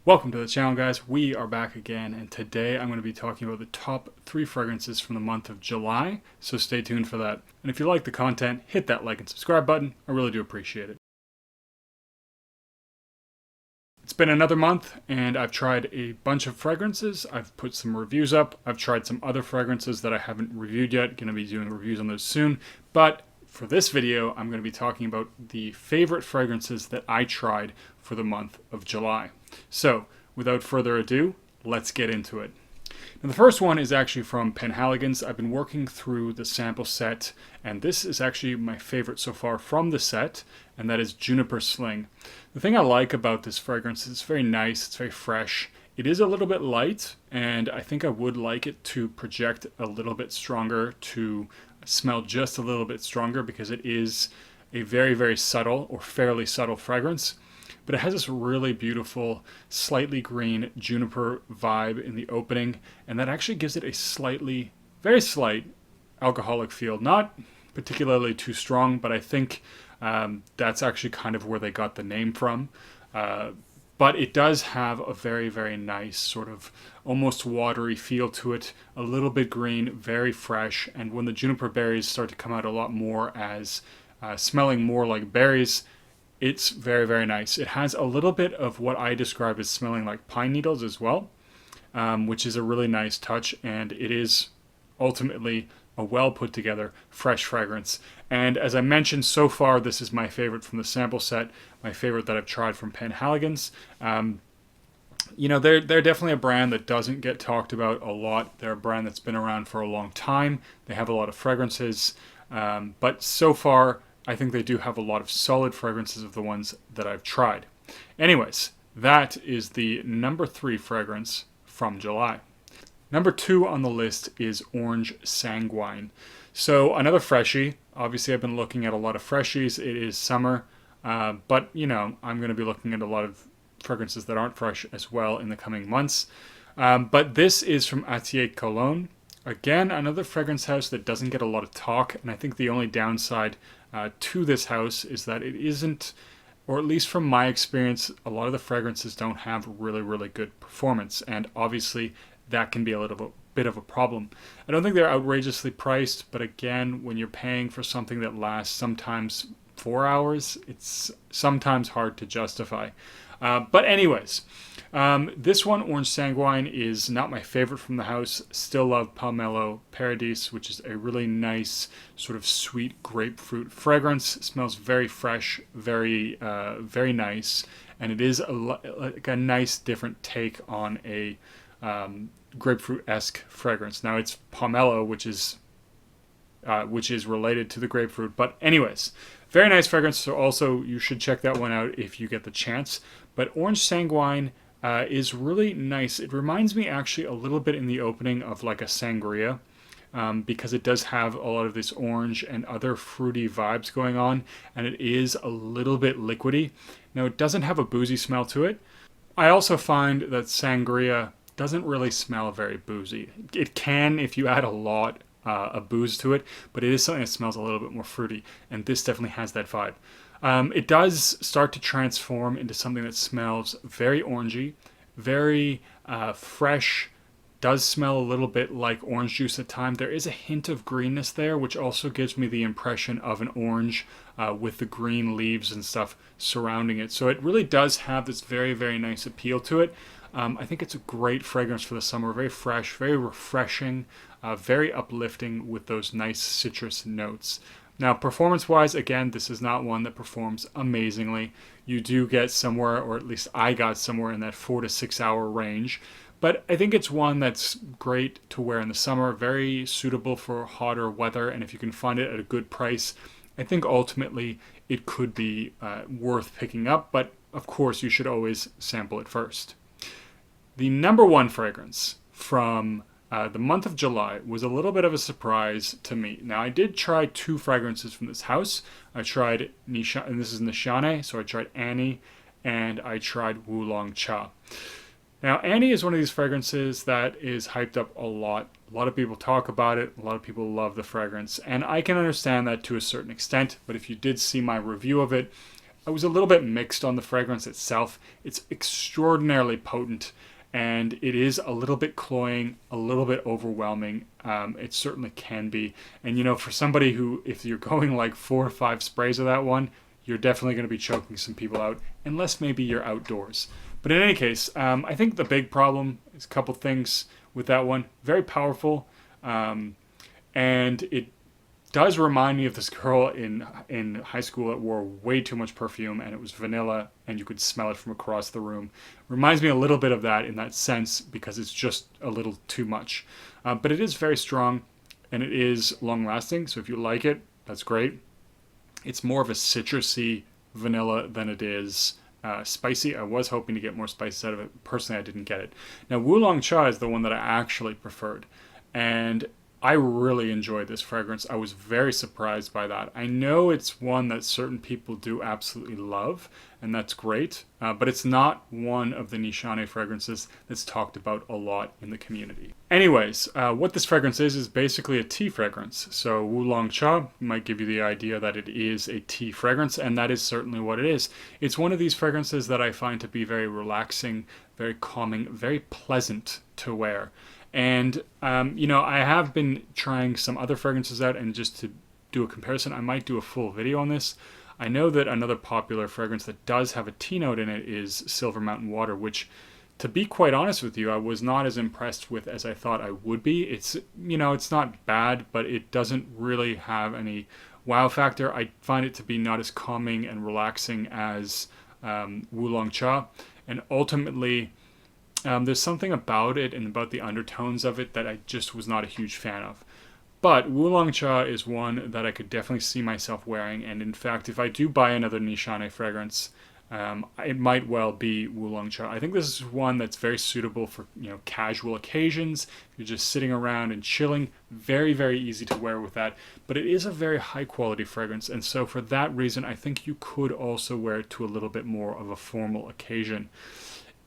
Welcome to the channel, guys. We are back again, and today I'm going to be talking about the top 3 fragrances from the month of July, so stay tuned for that. And if you like the content, hit that like and subscribe button. I really do appreciate it. It's been another month, and I've tried a bunch of fragrances. I've put some reviews up. I've tried some other fragrances that I haven't reviewed yet. Going to be doing reviews on those soon. But for this video, I'm going to be talking about the favorite fragrances that I tried for the month of July. So, without further ado, let's get into it. Now, the first one is actually from Penhaligon's. I've been working through the sample set, and this is actually my favorite so far from the set, and that is Juniper Sling. The thing I like about this fragrance is it's very nice, it's very fresh. It is a little bit light, and I think I would like it to project a little bit stronger, to smell just a little bit stronger, because it is a very, very subtle or fairly subtle fragrance. But it has this really beautiful, slightly green juniper vibe in the opening, and that actually gives it a slightly, very slight alcoholic feel. Not particularly too strong, but I think that's actually kind of where they got the name from. But it does have a very, very nice sort of almost watery feel to it, a little bit green, very fresh, and when the juniper berries start to come out a lot more as smelling more like berries, it's very, very nice. It has a little bit of what I describe as smelling like pine needles as well, which is a really nice touch, and it is ultimately a well put together, fresh fragrance. And as I mentioned, so far, this is my favorite from the sample set, my favorite that I've tried from Penhaligon's. You know, they're definitely a brand that doesn't get talked about a lot. They're a brand that's been around for a long time. They have a lot of fragrances, but so far, I think they do have a lot of solid fragrances of the ones that I've tried. Anyways, that is the number 3 fragrance from July. Number 2 on the list is Orange Sanguine. So another freshie. Obviously, I've been looking at a lot of freshies. It is summer, but you know, I'm going to be looking at a lot of fragrances that aren't fresh as well in the coming months. But this is from Atelier Cologne. Again, another fragrance house that doesn't get a lot of talk, and I think the only downside to this house is that it isn't, or at least from my experience, a lot of the fragrances don't have really, really good performance, and obviously that can be a little bit of a problem. I don't think they're outrageously priced, but again, when you're paying for something that lasts sometimes 4 hours, it's sometimes hard to justify. But anyways, this one, Orange Sanguine, is not my favorite from the house. Still love Pomelo Paradis, which is a really nice sort of sweet grapefruit fragrance. It smells very fresh, very very nice, and it is like a nice different take on a grapefruit-esque fragrance. Now it's pomelo, which is related to the grapefruit. But anyways, very nice fragrance. So also you should check that one out if you get the chance. But Orange Sanguine is really nice. It reminds me actually a little bit in the opening of like a sangria, because it does have a lot of this orange and other fruity vibes going on, and it is a little bit liquidy. Now it doesn't have a boozy smell to it. I also find that sangria doesn't really smell very boozy. It can if you add a lot of booze to it, but it is something that smells a little bit more fruity, and this definitely has that vibe. It does start to transform into something that smells very orangey, very fresh, does smell a little bit like orange juice at times. There is a hint of greenness there, which also gives me the impression of an orange with the green leaves and stuff surrounding it. So it really does have this very, very nice appeal to it. I think it's a great fragrance for the summer, very fresh, very refreshing, very uplifting with those nice citrus notes. Now, performance-wise, again, this is not one that performs amazingly. You do get somewhere, or at least I got somewhere in that 4 to 6 hour range. But I think it's one that's great to wear in the summer, very suitable for hotter weather, and if you can find it at a good price, I think ultimately it could be worth picking up, but of course you should always sample it first. The number 1 fragrance from the month of July was a little bit of a surprise to me. Now, I did try 2 fragrances from this house. I tried Nishan, and this is Nishane, so I tried Annie, and I tried Wulong Cha. Now, Annie is one of these fragrances that is hyped up a lot. A lot of people talk about it. A lot of people love the fragrance, and I can understand that to a certain extent, but if you did see my review of it, I was a little bit mixed on the fragrance itself. It's extraordinarily potent, and it is a little bit cloying, a little bit overwhelming. It certainly can be. And you know, for somebody who, if you're going like 4 or 5 sprays of that one, you're definitely going to be choking some people out, unless maybe you're outdoors. But in any case, I think the big problem is a couple things with that one. Very powerful, and it does remind me of this girl in high school that wore way too much perfume, and it was vanilla, and you could smell it from across the room. Reminds me a little bit of that in that sense, because it's just a little too much. But it is very strong, and it is long lasting, so if you like it, that's great. It's more of a citrusy vanilla than it is spicy. I was hoping to get more spices out of it. Personally, I didn't get it. Now, Wulong Cha is the one that I actually preferred, and I really enjoyed this fragrance. I was very surprised by that. I know it's one that certain people do absolutely love, and that's great, but it's not one of the Nishane fragrances that's talked about a lot in the community. Anyways, what this fragrance is basically a tea fragrance. So Wulong Cha might give you the idea that it is a tea fragrance, and that is certainly what it is. It's one of these fragrances that I find to be very relaxing, very calming, very pleasant to wear. And, you know, I have been trying some other fragrances out, and just to do a comparison, I might do a full video on this. I know that another popular fragrance that does have a tea note in it is Silver Mountain Water, which, to be quite honest with you, I was not as impressed with as I thought I would be. It's, you know, it's not bad, but it doesn't really have any wow factor. I find it to be not as calming and relaxing as Wulong Cha, and ultimately, there's something about it and about the undertones of it that I just was not a huge fan of. But Wulong Cha is one that I could definitely see myself wearing, and in fact, if I do buy another Nishane fragrance, it might well be Wulong Cha. I think this is one that's very suitable for, you know, casual occasions. If you're just sitting around and chilling, very, very easy to wear with that. But it is a very high quality fragrance, and so for that reason, I think you could also wear it to a little bit more of a formal occasion.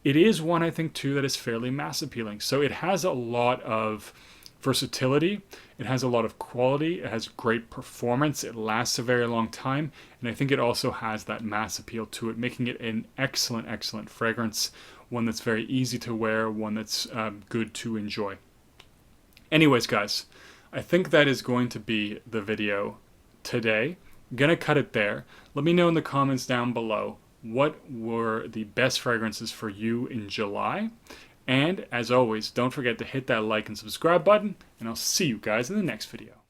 It is one, I think, too, that is fairly mass appealing. So it has a lot of versatility. It has a lot of quality. It has great performance. It lasts a very long time. And I think it also has that mass appeal to it, making it an excellent, excellent fragrance. One that's very easy to wear, one that's good to enjoy. Anyways, guys, I think that is going to be the video today. I'm going to cut it there. Let me know in the comments down below what were the best fragrances for you in July. And as always, don't forget to hit that like and subscribe button, and I'll see you guys in the next video.